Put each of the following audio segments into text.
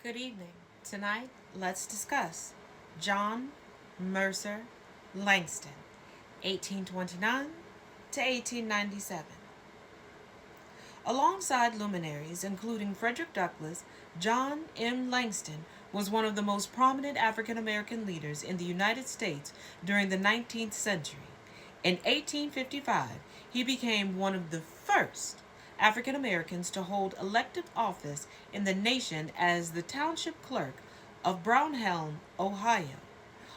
Good evening. Tonight, let's discuss John Mercer Langston, 1829 to 1897. Alongside luminaries including Frederick Douglass, John M. Langston was one of the most prominent African American leaders in the United States during the 19th century. In 1855, he became one of the first African Americans to hold elective office in the nation as the township clerk of Brownhelm, Ohio.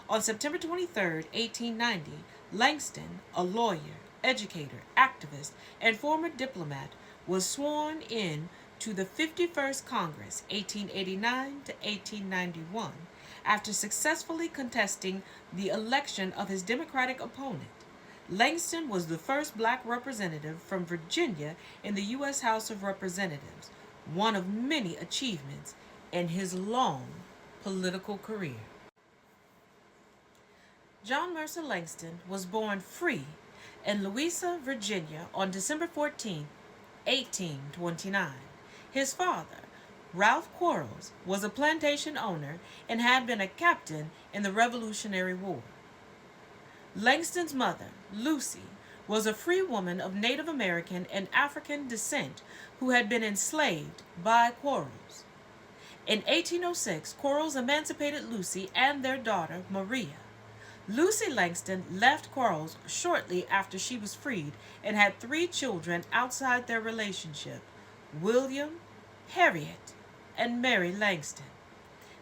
On September 23, 1890, Langston, a lawyer, educator, activist, and former diplomat, was sworn in to the 51st Congress, 1889 to 1891, after successfully contesting the election of his Democratic opponent. Langston was the first black representative from Virginia in the U.S. House of Representatives, one of many achievements in his long political career. John Mercer Langston was born free in Louisa, Virginia on December 14, 1829. His father, Ralph Quarles, was a plantation owner and had been a captain in the Revolutionary War. Langston's mother, Lucy, was a free woman of Native American and African descent who had been enslaved by Quarles. In 1806, Quarles emancipated Lucy and their daughter, Maria. Lucy Langston left Quarles shortly after she was freed and had three children outside their relationship: William, Harriet, and Mary Langston.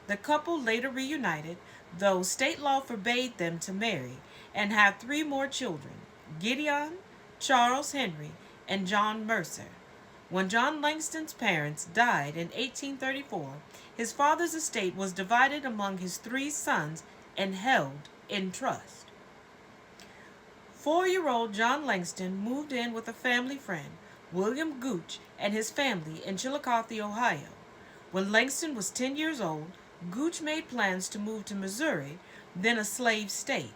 The couple later reunited, though state law forbade them to marry, and had three more children: Gideon, Charles Henry, and John Mercer. When John Langston's parents died in 1834, his father's estate was divided among his three sons and held in trust. 4-year-old John Langston moved in with a family friend, William Gooch, and his family in Chillicothe, Ohio. When Langston was 10 years old, Gooch made plans to move to Missouri, then a slave state.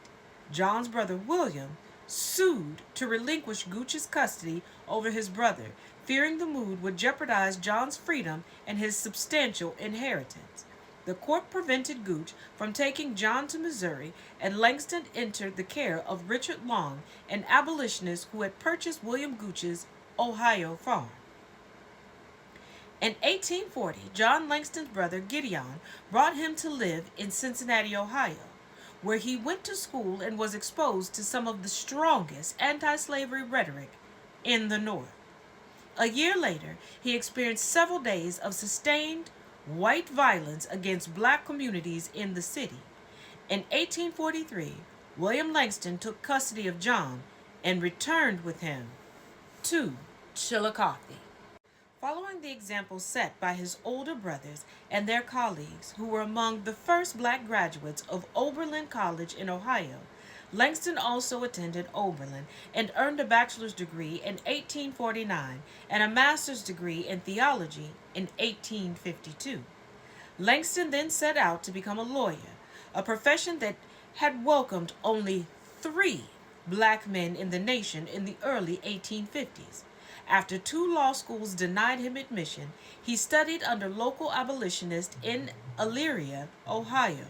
John's brother William sued to relinquish Gooch's custody over his brother, fearing the move would jeopardize John's freedom and his substantial inheritance. The court prevented Gooch from taking John to Missouri, and Langston entered the care of Richard Long, an abolitionist who had purchased William Gooch's Ohio farm. In 1840, John Langston's brother Gideon brought him to live in Cincinnati, Ohio, where he went to school and was exposed to some of the strongest anti-slavery rhetoric in the North. A year later, he experienced several days of sustained white violence against black communities in the city. In 1843, William Langston took custody of John and returned with him to Chillicothe. Following the example set by his older brothers and their colleagues, who were among the first black graduates of Oberlin College in Ohio, Langston also attended Oberlin and earned a bachelor's degree in 1849 and a master's degree in theology in 1852. Langston then set out to become a lawyer, a profession that had welcomed only 3 black men in the nation in the early 1850s. After 2 law schools denied him admission, he studied under local abolitionists in Elyria, Ohio.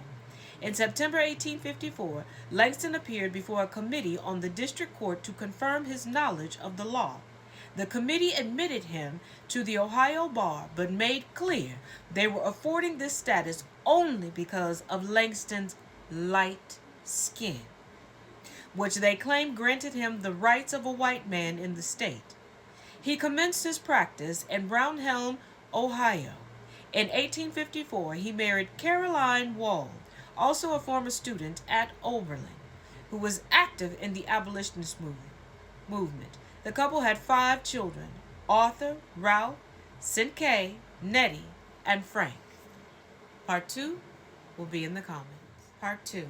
In September 1854, Langston appeared before a committee on the district court to confirm his knowledge of the law. The committee admitted him to the Ohio bar, but made clear they were affording this status only because of Langston's light skin, which they claimed granted him the rights of a white man in the state. He commenced his practice in Brownhelm, Ohio. In 1854, he married Caroline Wall, also a former student at Oberlin, who was active in the abolitionist movement. The couple had 5 children: Arthur, Ralph, Sinkay, Nettie, and Frank. Part 2 will be in the comments. Part 2.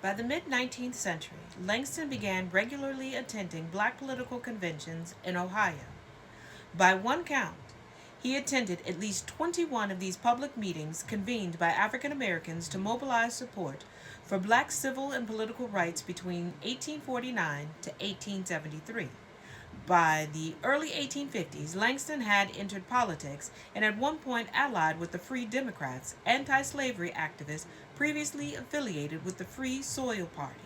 By the mid-19th century, Langston began regularly attending black political conventions in Ohio. By one count, he attended at least 21 of these public meetings convened by African Americans to mobilize support for black civil and political rights between 1849 to 1873. By the early 1850s, Langston had entered politics and at one point allied with the Free Democrats, anti-slavery activists previously affiliated with the Free Soil Party.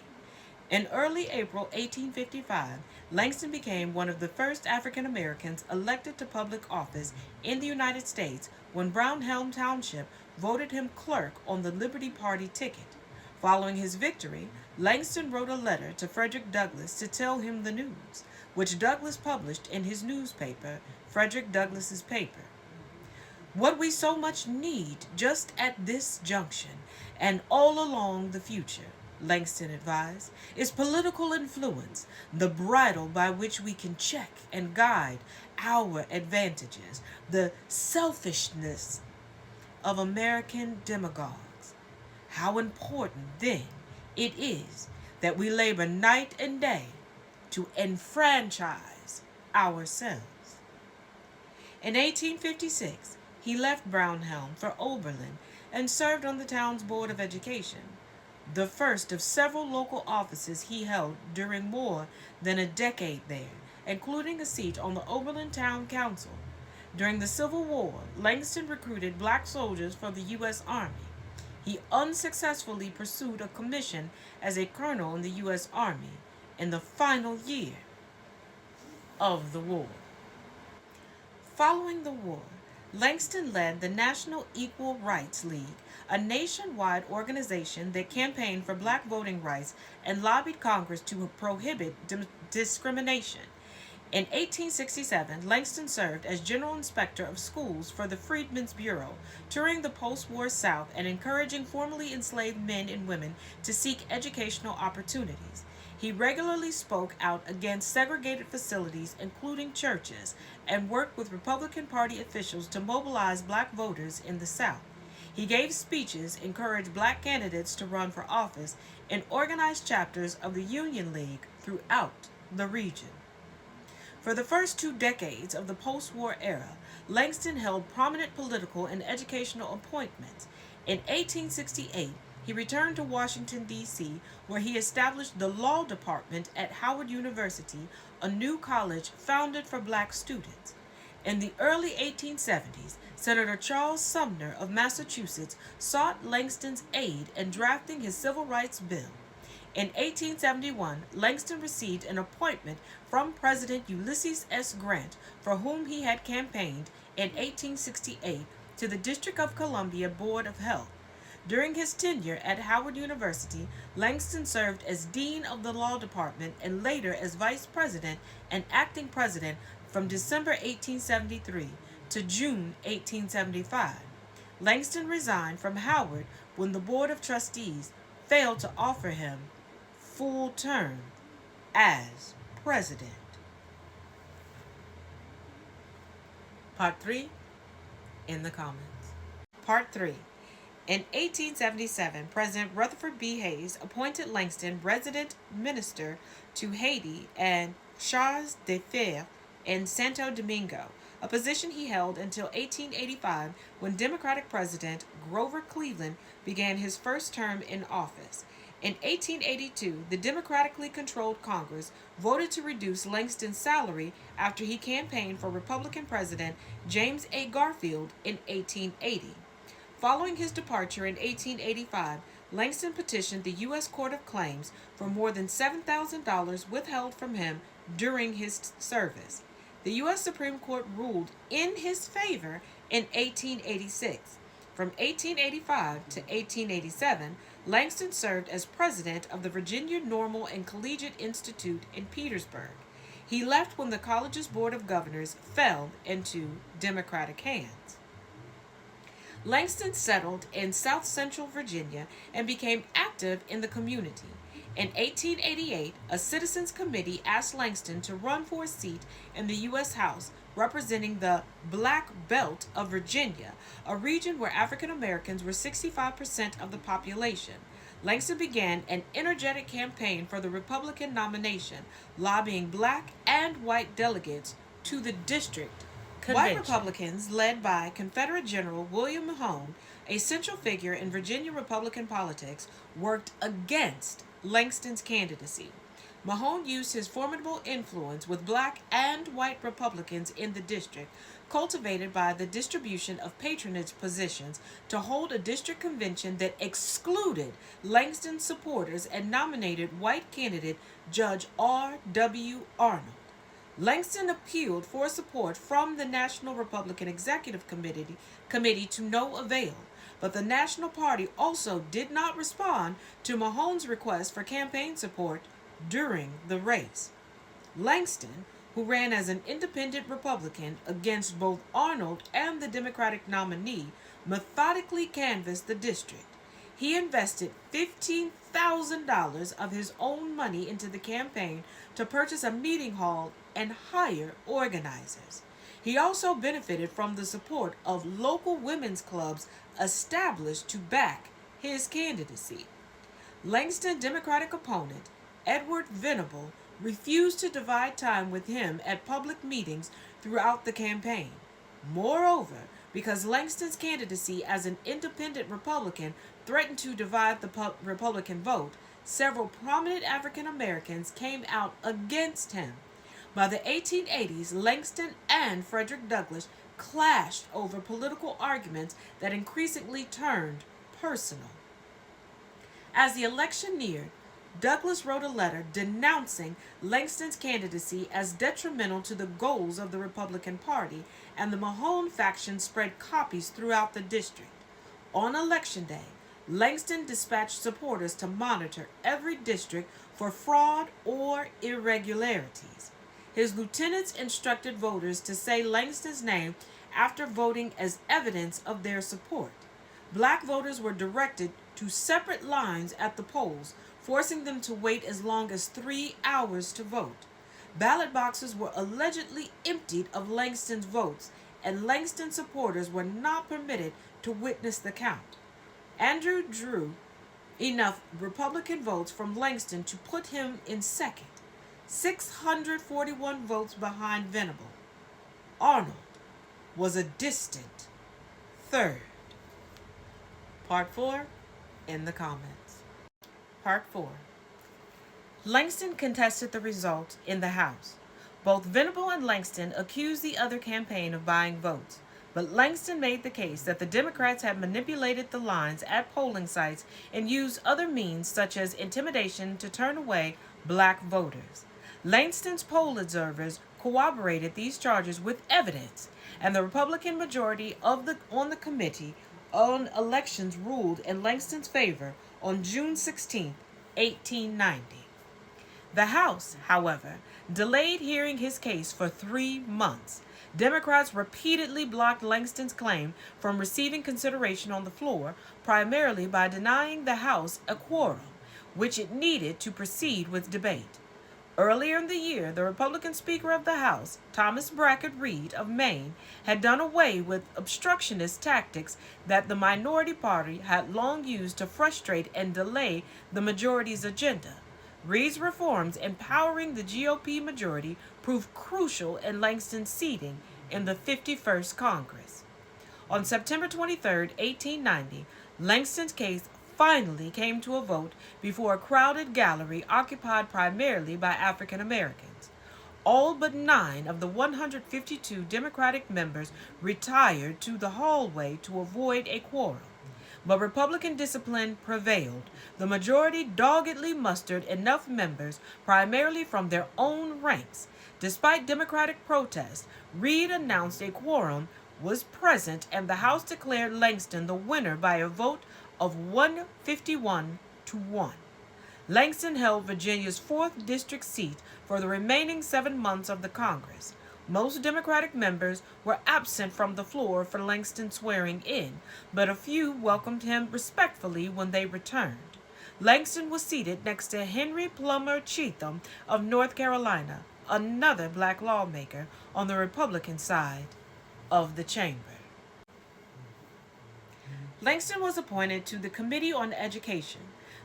In early April 1855, Langston became one of the first African Americans elected to public office in the United States when Brown Helm Township voted him clerk on the Liberty Party ticket. Following his victory, Langston wrote a letter to Frederick Douglass to tell him the news, which Douglass published in his newspaper, Frederick Douglass's Paper. What we so much need just at this junction and all along the future, Langston advised, is political influence, the bridle by which we can check and guide our advantages, the selfishness of American demagogues. How important, then, it is that we labor night and day to enfranchise ourselves. In 1856, he left Brownhelm for Oberlin and served on the town's Board of Education, the first of several local offices he held during more than a decade there, including a seat on the Oberlin Town Council. During the Civil War, Langston recruited black soldiers for the U.S. Army. He unsuccessfully pursued a commission as a colonel in the U.S. Army in the final year of the war. Following the war, Langston led the National Equal Rights League, a nationwide organization that campaigned for black voting rights and lobbied Congress to prohibit discrimination. In 1867, Langston served as General Inspector of Schools for the Freedmen's Bureau, touring the post-war South and encouraging formerly enslaved men and women to seek educational opportunities. He regularly spoke out against segregated facilities, including churches, and worked with Republican Party officials to mobilize black voters in the South. He gave speeches, encouraged black candidates to run for office, and organized chapters of the Union League throughout the region. For the first 2 decades of the post-war era, Langston held prominent political and educational appointments. In 1868, he returned to Washington, D.C., where he established the law department at Howard University, a new college founded for black students. In the early 1870s, Senator Charles Sumner of Massachusetts sought Langston's aid in drafting his Civil Rights Bill. In 1871, Langston received an appointment from President Ulysses S. Grant, for whom he had campaigned in 1868, to the District of Columbia Board of Health. During his tenure at Howard University, Langston served as Dean of the Law Department and later as Vice President and Acting President from December 1873 to June 1875. Langston resigned from Howard when the Board of Trustees failed to offer him full term as president. Part 3 in the comments. Part 3. In 1877, President Rutherford B. Hayes appointed Langston resident minister to Haiti and Charge d'Affaires in Santo Domingo, a position he held until 1885 when Democratic President Grover Cleveland began his first term in office. In 1882, the democratically controlled Congress voted to reduce Langston's salary after he campaigned for Republican President James A. Garfield in 1880. Following his departure in 1885, Langston petitioned the U.S. Court of Claims for more than $7,000 withheld from him during his service. The U.S. Supreme Court ruled in his favor in 1886. From 1885 to 1887, Langston served as president of the Virginia Normal and Collegiate Institute in Petersburg. He left when the college's board of governors fell into Democratic hands. Langston settled in South Central Virginia and became active in the community. In 1888, a citizens' committee asked Langston to run for a seat in the U.S. House representing the Black Belt of Virginia, a region where African Americans were 65% of the population. Langston began an energetic campaign for the Republican nomination, lobbying black and white delegates to the district convention. White Republicans, led by Confederate General William Mahone, a central figure in Virginia Republican politics, worked against Langston's candidacy. Mahone used his formidable influence with black and white Republicans in the district, cultivated by the distribution of patronage positions, to hold a district convention that excluded Langston's supporters and nominated white candidate Judge R. W. Arnold. Langston appealed for support from the National Republican Executive Committee to no avail, but the National Party also did not respond to Mahone's request for campaign support during the race. Langston, who ran as an independent Republican against both Arnold and the Democratic nominee, methodically canvassed the district. He invested $15,000 of his own money into the campaign to purchase a meeting hall and hire organizers. He also benefited from the support of local women's clubs established to back his candidacy. Langston's Democratic opponent, Edward Venable, refused to divide time with him at public meetings throughout the campaign. Moreover, because Langston's candidacy as an independent Republican threatened to divide the Republican vote, several prominent African Americans came out against him. By the 1880s, Langston and Frederick Douglass clashed over political arguments that increasingly turned personal. As the election neared, Douglass wrote a letter denouncing Langston's candidacy as detrimental to the goals of the Republican Party, and the Mahone faction spread copies throughout the district. On Election Day, Langston dispatched supporters to monitor every district for fraud or irregularities. His lieutenants instructed voters to say Langston's name after voting as evidence of their support. Black voters were directed to separate lines at the polls, forcing them to wait as long as 3 hours to vote. Ballot boxes were allegedly emptied of Langston's votes, and Langston supporters were not permitted to witness the count. Andrew drew enough Republican votes from Langston to put him in second, 641 votes behind Venable. Arnold was a distant third. Part 4, in the comments. Part 4. Langston contested the result in the House. Both Venable and Langston accused the other campaign of buying votes, but Langston made the case that the Democrats had manipulated the lines at polling sites and used other means such as intimidation to turn away black voters. Langston's poll observers corroborated these charges with evidence, and the Republican majority on the Committee on Elections ruled in Langston's favor on June 16, 1890. The House, however, delayed hearing his case for 3 months. Democrats repeatedly blocked Langston's claim from receiving consideration on the floor, primarily by denying the House a quorum, which it needed to proceed with debate. Earlier in the year, the Republican Speaker of the House, Thomas Brackett Reed of Maine, had done away with obstructionist tactics that the minority party had long used to frustrate and delay the majority's agenda. Reed's reforms empowering the GOP majority proved crucial in Langston's seating in the 51st Congress. On September 23, 1890, Langston's case finally came to a vote before a crowded gallery occupied primarily by African Americans. All but 9 of the 152 Democratic members retired to the hallway to avoid a quorum. But Republican discipline prevailed. The majority doggedly mustered enough members, primarily from their own ranks. Despite Democratic protest, Reed announced a quorum was present, and the House declared Langston the winner by a vote of 151 to 1. Langston held Virginia's 4th district seat for the remaining 7 months of the Congress. Most Democratic members were absent from the floor for Langston's swearing in, but a few welcomed him respectfully when they returned. Langston was seated next to Henry Plummer Cheatham of North Carolina, another black lawmaker on the Republican side of the chamber. Langston was appointed to the Committee on Education.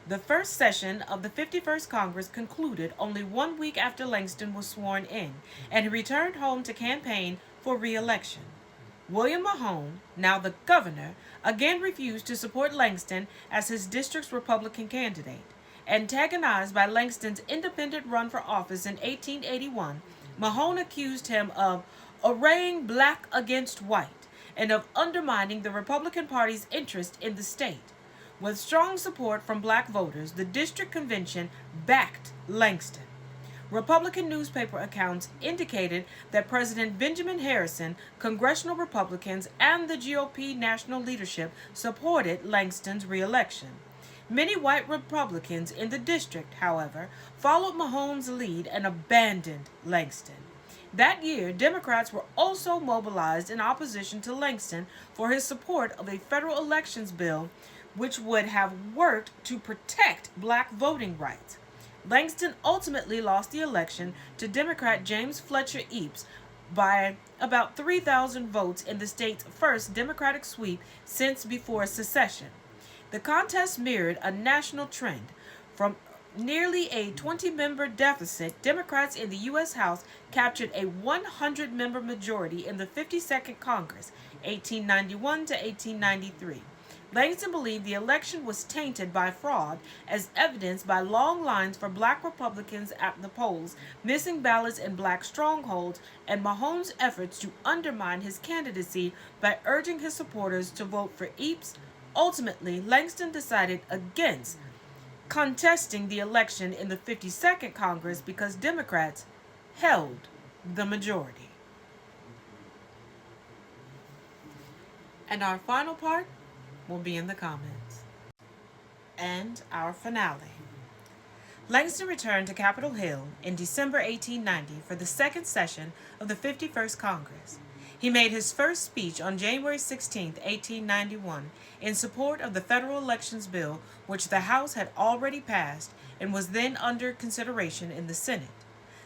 The first session of the 51st Congress concluded only 1 week after Langston was sworn in, and he returned home to campaign for re-election. William Mahone, now the governor, again refused to support Langston as his district's Republican candidate. Antagonized by Langston's independent run for office in 1881, Mahone accused him of arraying black against white and of undermining the Republican Party's interest in the state. With strong support from black voters, the district convention backed Langston. Republican newspaper accounts indicated that President Benjamin Harrison, congressional Republicans, and the GOP national leadership supported Langston's reelection. Many white Republicans in the district, however, followed Mahone's lead and abandoned Langston. That year, Democrats were also mobilized in opposition to Langston for his support of a federal elections bill which would have worked to protect black voting rights. Langston ultimately lost the election to Democrat James Fletcher Eapes by about 3,000 votes in the state's first Democratic sweep since before secession. The contest mirrored a national trend. From nearly a 20-member deficit, Democrats in the U.S. House captured a 100-member majority in the 52nd Congress, 1891 to 1893. Langston believed the election was tainted by fraud, as evidenced by long lines for black Republicans at the polls, missing ballots in black strongholds, and Mahone's efforts to undermine his candidacy by urging his supporters to vote for Eapes. Ultimately, Langston decided against contesting the election in the 52nd Congress because Democrats held the majority. And our final part will be in the comments. And our finale. Langston returned to Capitol Hill in December 1890 for the second session of the 51st Congress. He made his first speech on January 16, 1891, in support of the federal elections bill, which the House had already passed and was then under consideration in the Senate.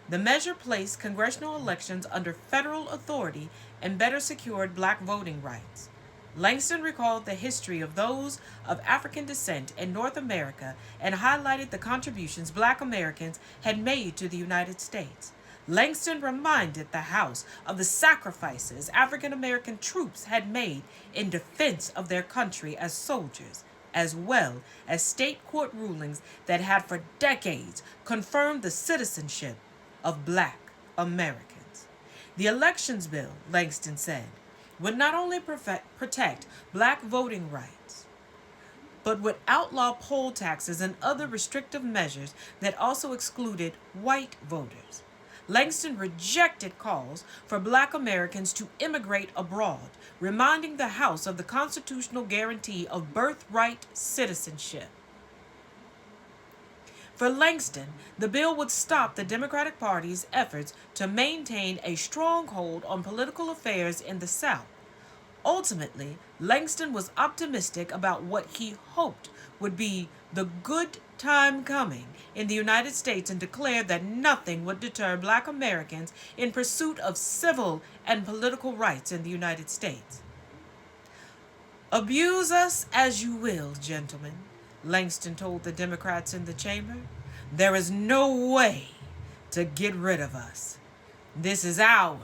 The measure placed congressional elections under federal authority and better secured black voting rights. Langston recalled the history of those of African descent in North America and highlighted the contributions black Americans had made to the United States. Langston reminded the House of the sacrifices African American troops had made in defense of their country as soldiers, as well as state court rulings that had for decades confirmed the citizenship of black Americans. The elections bill, Langston said, would not only protect black voting rights, but would outlaw poll taxes and other restrictive measures that also excluded white voters. Langston rejected calls for black Americans to immigrate abroad, reminding the House of the constitutional guarantee of birthright citizenship. For Langston, the bill would stop the Democratic Party's efforts to maintain a stronghold on political affairs in the South. Ultimately, Langston was optimistic about what he hoped would be the good time coming in the United States and declared that nothing would deter black Americans in pursuit of civil and political rights in the United States. "Abuse us as you will, gentlemen," Langston told the Democrats in the chamber. "There is no way to get rid of us. This is our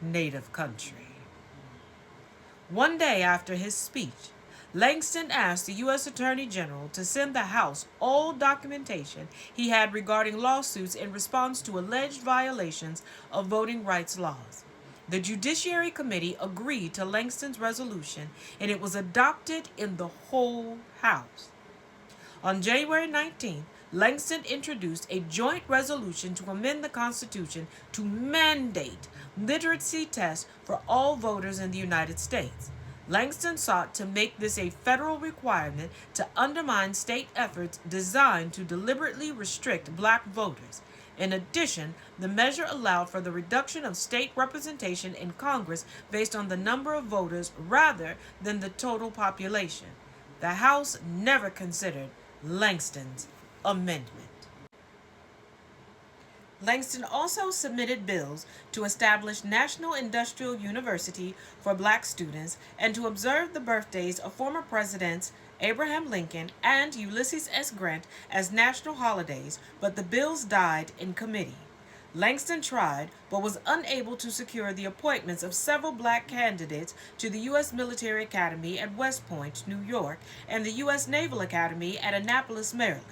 native country." One day after his speech, Langston asked the U.S. Attorney General to send the House all documentation he had regarding lawsuits in response to alleged violations of voting rights laws. The Judiciary Committee agreed to Langston's resolution, and it was adopted in the whole House. On January 19th, Langston introduced a joint resolution to amend the Constitution to mandate literacy tests for all voters in the United States. Langston sought to make this a federal requirement to undermine state efforts designed to deliberately restrict black voters. In addition, the measure allowed for the reduction of state representation in Congress based on the number of voters rather than the total population. The House never considered Langston's amendment. Langston also submitted bills to establish National Industrial University for black students and to observe the birthdays of former presidents Abraham Lincoln and Ulysses S. Grant as national holidays, but the bills died in committee. Langston tried, but was unable to secure the appointments of several black candidates to the U.S. Military Academy at West Point, New York, and the U.S. Naval Academy at Annapolis, Maryland.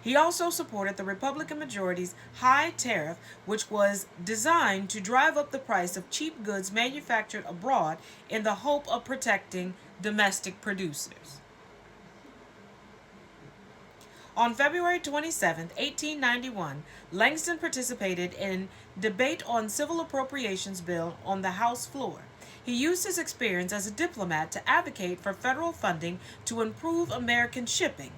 He also supported the Republican majority's high tariff, which was designed to drive up the price of cheap goods manufactured abroad in the hope of protecting domestic producers. On February 27, 1891, Langston participated in debate on civil appropriations bill on the House floor. He used his experience as a diplomat to advocate for federal funding to improve American shipping,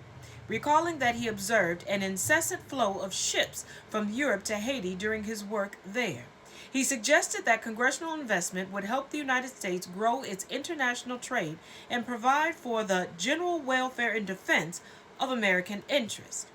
recalling that he observed an incessant flow of ships from Europe to Haiti during his work there. He suggested that congressional investment would help the United States grow its international trade and provide for the general welfare and defense of American interests.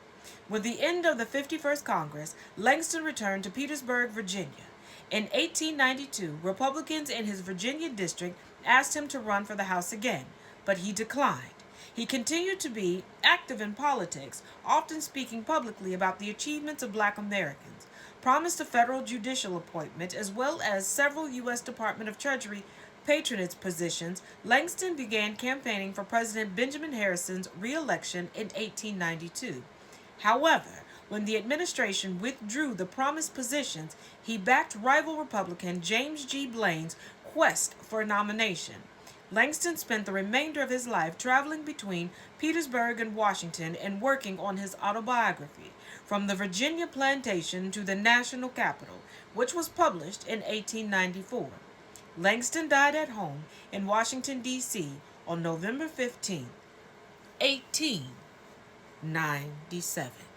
With the end of the 51st Congress, Langston returned to Petersburg, Virginia. In 1892, Republicans in his Virginia district asked him to run for the House again, but he declined. He continued to be active in politics, often speaking publicly about the achievements of black Americans, promised a federal judicial appointment, as well as several U.S. Department of Treasury patronage positions. Langston began campaigning for President Benjamin Harrison's re-election in 1892. However, when the administration withdrew the promised positions, he backed rival Republican James G. Blaine's quest for a nomination. Langston spent the remainder of his life traveling between Petersburg and Washington and working on his autobiography, From the Virginia Plantation to the National Capital, which was published in 1894. Langston died at home in Washington, D.C. on November 15, 1897.